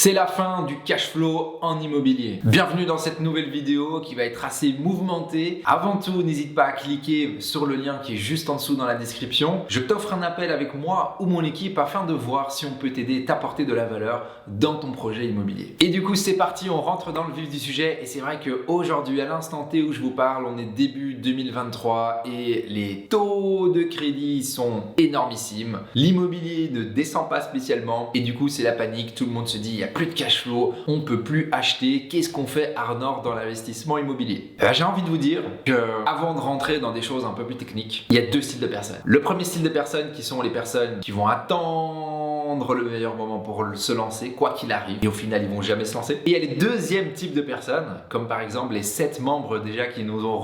C'est la fin du cash flow en immobilier. Bienvenue dans cette nouvelle vidéo qui va être assez mouvementée. Avant tout, n'hésite pas à cliquer sur le lien qui est juste en dessous dans la description. Je t'offre un appel avec moi ou mon équipe afin de voir si on peut t'aider et t'apporter de la valeur dans ton projet immobilier. Et du coup, c'est parti, on rentre dans le vif du sujet. Et c'est vrai qu'aujourd'hui, à l'instant T où je vous parle, on est début 2023 et les taux de crédit sont énormissimes. L'immobilier ne descend pas spécialement et du coup, c'est la panique. Tout le monde se dit il n'y a plus de cash flow, on ne peut plus acheter. Qu'est-ce qu'on fait, Arnor, dans l'investissement immobilier? J'ai envie de vous dire que avant de rentrer dans des choses un peu plus techniques, il y a deux styles de personnes. Le premier style de personnes qui sont les personnes qui vont attendre le meilleur moment pour se lancer, quoi qu'il arrive, et au final, ils vont jamais se lancer. Et il y a les deuxièmes types de personnes, comme par exemple les 7 membres déjà qui nous ont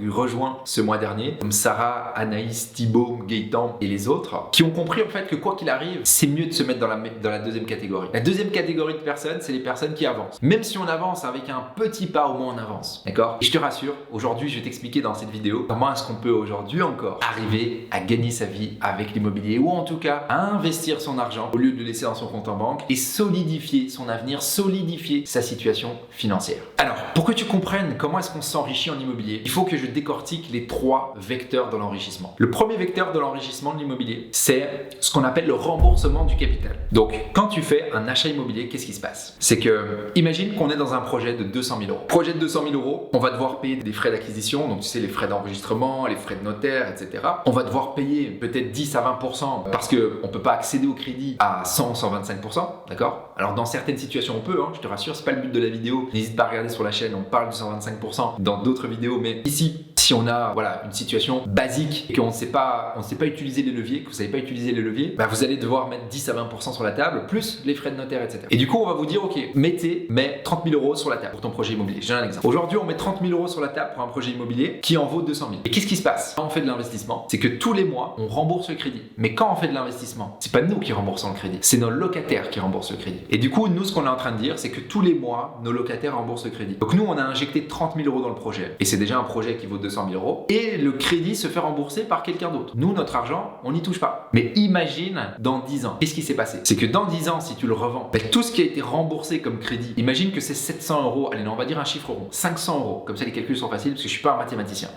rejoints ce mois dernier, comme Sarah, Anaïs, Thibaut, Gaëtan et les autres, qui ont compris en fait que quoi qu'il arrive, c'est mieux de se mettre dans la deuxième catégorie. La deuxième catégorie de personnes, c'est les personnes qui avancent. Même si on avance avec un petit pas, au moins on avance. D'accord? Et je te rassure, aujourd'hui, je vais t'expliquer dans cette vidéo comment est-ce qu'on peut aujourd'hui encore arriver à gagner sa vie avec l'immobilier, ou en tout cas à investir son argent au lieu de le laisser dans son compte en banque et solidifier son avenir, solidifier sa situation financière. Alors, pour que tu comprennes comment est-ce qu'on s'enrichit en immobilier, il faut que je décortique les 3 vecteurs de l'enrichissement. Le premier vecteur de l'enrichissement de l'immobilier, c'est ce qu'on appelle le remboursement du capital. Donc, quand tu fais un achat immobilier, qu'est-ce qui se passe? C'est que, imagine qu'on est dans un projet de 200 000 euros. Projet de 200 000 euros, on va devoir payer des frais d'acquisition, donc tu sais, les frais d'enregistrement, les frais de notaire, etc. On va devoir payer peut-être 10 à 20% parce qu'on ne peut pas accéder au crédit à 100, 125%, d'accord? Alors, dans certaines situations, on peut, je te rassure, c'est pas le but de la vidéo. N'hésite pas à regarder sur la chaîne, on parle du 125% dans d'autres vidéos, mais ici, si on a une situation basique et qu'on ne sait pas utiliser les leviers, que vous ne savez pas utiliser les leviers, vous allez devoir mettre 10 à 20% sur la table, plus les frais de notaire, etc. Et du coup, on va vous dire, ok, mets 30 000 euros sur la table pour ton projet immobilier. J'ai un exemple. Aujourd'hui, on met 30 000 euros sur la table pour un projet immobilier qui en vaut 200 000. Et qu'est-ce qui se passe? Quand on fait de l'investissement, c'est que tous les mois, on rembourse le crédit. Mais quand on fait de l'investissement, c'est pas nous qui remboursons le crédit, c'est nos locataires qui remboursent le crédit. Et du coup, nous, ce qu'on est en train de dire, c'est que tous les mois, nos locataires remboursent le crédit. Donc nous, on a injecté 30 000 euros dans le projet. Et c'est déjà un projet qui vaut 200 000 euros. Et le crédit se fait rembourser par quelqu'un d'autre. Nous, notre argent, on n'y touche pas. Mais imagine dans 10 ans. Qu'est-ce qui s'est passé? C'est que dans 10 ans, si tu le revends, tout ce qui a été remboursé comme crédit, imagine que c'est 700 euros. Allez, non, on va dire un chiffre rond. 500 euros. Comme ça, les calculs sont faciles parce que je suis pas un mathématicien.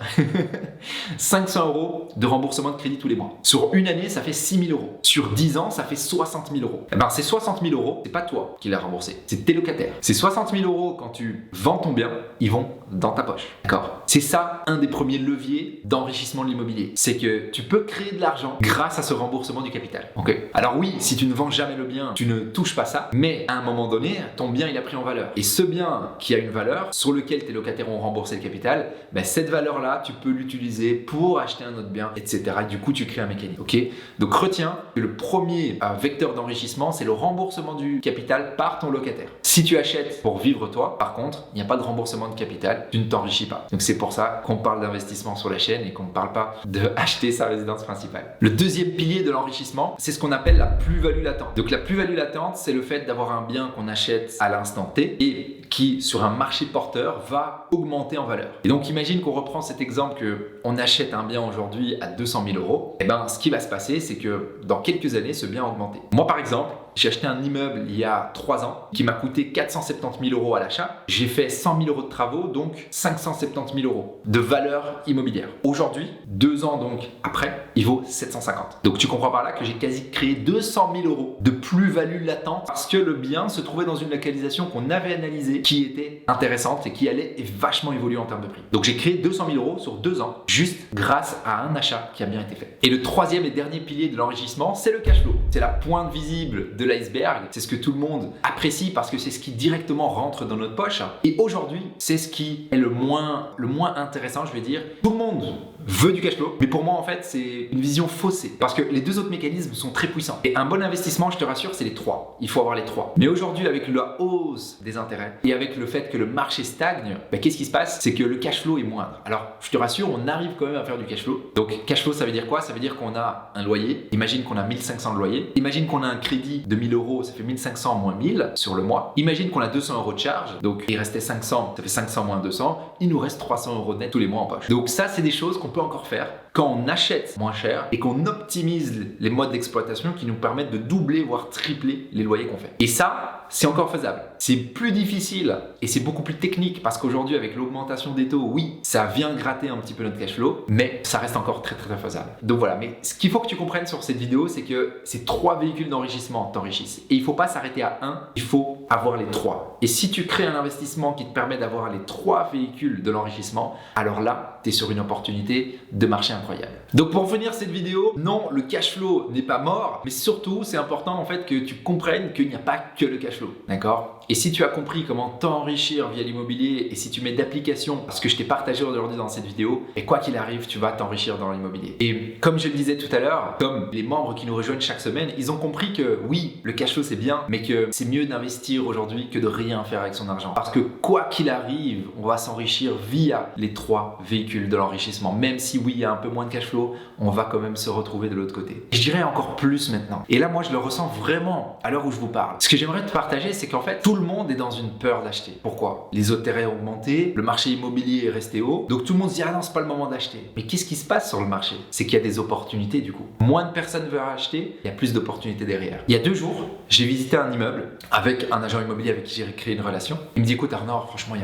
500 euros de remboursement de crédit tous les mois. Sur une année, ça fait 6 000 euros. Sur 10 ans, ça fait 60 000 euros. Ces 60 000 euros, c'est pas toi qui l'as remboursé. C'est tes locataires. Ces 60 000 euros, quand tu vends ton bien, ils vont dans ta poche. D'accord? C'est ça, un des premiers leviers d'enrichissement de l'immobilier. C'est que tu peux créer de l'argent grâce à ce remboursement du capital. Ok? Alors oui, si tu ne vends jamais le bien, tu ne touches pas ça, mais à un moment donné, ton bien il a pris en valeur. Et ce bien qui a une valeur, sur lequel tes locataires ont remboursé le capital, cette valeur-là, tu peux l'utiliser pour acheter un autre bien, etc. Et du coup, tu crées un mécanisme. Ok? Donc retiens que le premier vecteur d'enrichissement, c'est le remboursement du capital par ton locataire. Si tu achètes pour vivre toi, par contre, il n'y a pas de remboursement de capital, tu ne t'enrichis pas. Donc c'est pour ça qu'on parle d'investissement sur la chaîne et qu'on ne parle pas d'acheter sa résidence principale. Le deuxième pilier de l'enrichissement, c'est ce qu'on appelle la plus-value latente. Donc la plus-value latente, c'est le fait d'avoir un bien qu'on achète à l'instant T et qui, sur un marché porteur, va augmenter en valeur. Et donc imagine qu'on reprend cet exemple qu'on achète un bien aujourd'hui à 200 000 euros. Ce qui va se passer, c'est que dans quelques années, ce bien a augmenté. Moi, par exemple, j'ai acheté un immeuble il y a 3 ans qui m'a coûté 470 000 euros à l'achat. J'ai fait 100 000 euros de travaux, donc 570 000 euros de valeur immobilière. Aujourd'hui, 2 ans donc après, il vaut 750. Donc tu comprends par là que j'ai quasi créé 200 000 euros de plus-value latente parce que le bien se trouvait dans une localisation qu'on avait analysée qui était intéressante et qui allait vachement évoluer en termes de prix. Donc j'ai créé 200 000 euros sur 2 ans juste grâce à un achat qui a bien été fait. Et le troisième et dernier pilier de l'enrichissement, c'est le cash flow. C'est la pointe visible de l'iceberg, c'est ce que tout le monde apprécie parce que c'est ce qui directement rentre dans notre poche. Et aujourd'hui, c'est ce qui est le moins intéressant, je vais dire. Tout le monde veut du cash flow, mais pour moi, en fait, c'est une vision faussée parce que les deux autres mécanismes sont très puissants. Et un bon investissement, je te rassure, c'est les 3. Il faut avoir les 3. Mais aujourd'hui, avec la hausse des intérêts et avec le fait que le marché stagne, qu'est-ce qui se passe? C'est que le cash flow est moindre. Alors, je te rassure, on arrive quand même à faire du cash flow. Donc, cash flow, ça veut dire quoi? Ça veut dire qu'on a un loyer. Imagine qu'on a 1500 de loyer. Imagine qu'on a un crédit de 1000 euros, ça fait 1500 moins 1000 sur le mois. Imagine qu'on a 200 euros de charge. Donc, il restait 500, ça fait 500 moins 200. Il nous reste 300 euros net tous les mois en poche. Donc, ça, c'est des choses qu'on peut encore faire quand on achète moins cher et qu'on optimise les modes d'exploitation qui nous permettent de doubler voire tripler les loyers qu'on fait. Et ça, c'est encore faisable. C'est plus difficile et c'est beaucoup plus technique parce qu'aujourd'hui avec l'augmentation des taux, oui, ça vient gratter un petit peu notre cash flow, mais ça reste encore très faisable. Donc voilà, mais ce qu'il faut que tu comprennes sur cette vidéo, c'est que ces 3 véhicules d'enrichissement t'enrichissent. Et il ne faut pas s'arrêter à un, il faut avoir les 3. Et si tu crées un investissement qui te permet d'avoir les 3 véhicules de l'enrichissement, alors là, tu es sur une opportunité de marché incroyable. Donc pour finir cette vidéo, non, le cash flow n'est pas mort, mais surtout c'est important en fait que tu comprennes qu'il n'y a pas que le cash flow, d'accord? Et si tu as compris comment t'enrichir via l'immobilier et si tu mets d'application ce que je t'ai partagé aujourd'hui dans cette vidéo, et quoi qu'il arrive, tu vas t'enrichir dans l'immobilier. Et comme je le disais tout à l'heure, comme les membres qui nous rejoignent chaque semaine, ils ont compris que oui, le cash flow c'est bien, mais que c'est mieux d'investir aujourd'hui que de rien faire avec son argent. Parce que quoi qu'il arrive, on va s'enrichir via les 3 véhicules de l'enrichissement. Même si oui, il y a un peu moins de cash flow, on va quand même se retrouver de l'autre côté. Je dirais encore plus maintenant. Et là, moi, je le ressens vraiment à l'heure où je vous parle. Ce que j'aimerais te partager, c'est qu'en fait, tout le monde est dans une peur d'acheter. Pourquoi? Les intérêts ont augmenté, le marché immobilier est resté haut, donc tout le monde se dit ah non, c'est pas le moment d'acheter. Mais qu'est-ce qui se passe sur le marché? C'est qu'il y a des opportunités du coup. Moins de personnes veulent acheter, il y a plus d'opportunités derrière. Il y a 2 jours, j'ai visité un immeuble avec un agent immobilier avec qui j'ai créé une relation. Il me dit écoute Arnaud, franchement,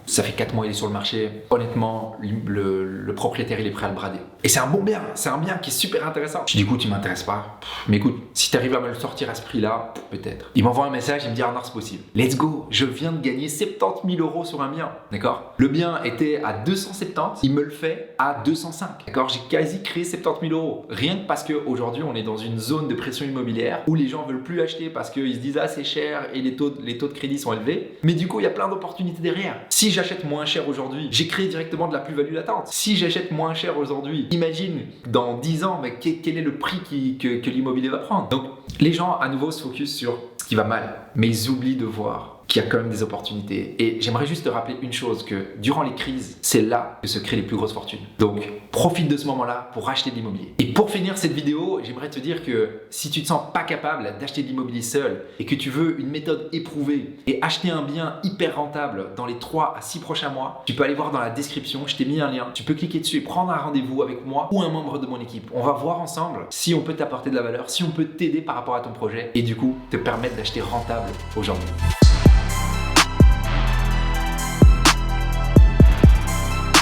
ça fait 4 mois il est sur le marché. Honnêtement, le propriétaire il est prêt à le brader. Et c'est un bon bien, c'est un bien qui est super intéressant. Je dis écoute, il m'intéresse pas. Mais écoute, si tu arrives à me le sortir à ce prix-là, peut-être. Il m'envoie un message, il me dit Arnaud, c'est possible. Let's go, je viens de gagner 70 000 € sur un bien. D'accord? Le bien était à 270, il me le fait à 205. D'accord? J'ai quasi créé 70 000 €. Rien que parce qu'aujourd'hui, on est dans une zone de pression immobilière où les gens veulent plus acheter parce qu'ils se disent ah c'est cher et les taux de crédit sont élevés. Mais du coup, il y a plein d'opportunités derrière. Si j'achète moins cher aujourd'hui, j'ai créé directement de la plus-value latente. Si j'achète moins cher aujourd'hui, imagine dans 10 ans, mais quel est le prix que l'immobilier va prendre. Donc les gens à nouveau se focus sur ce qui va mal, mais ils oublient de voir qu'il y a quand même des opportunités. Et j'aimerais juste te rappeler une chose, que durant les crises, c'est là que se créent les plus grosses fortunes. Donc, profite de ce moment-là pour acheter de l'immobilier. Et pour finir cette vidéo, j'aimerais te dire que si tu te sens pas capable d'acheter de l'immobilier seul et que tu veux une méthode éprouvée et acheter un bien hyper rentable dans les 3 à 6 prochains mois, tu peux aller voir dans la description, je t'ai mis un lien. Tu peux cliquer dessus et prendre un rendez-vous avec moi ou un membre de mon équipe. On va voir ensemble si on peut t'apporter de la valeur, si on peut t'aider par rapport à ton projet et du coup te permettre d'acheter rentable aujourd'hui.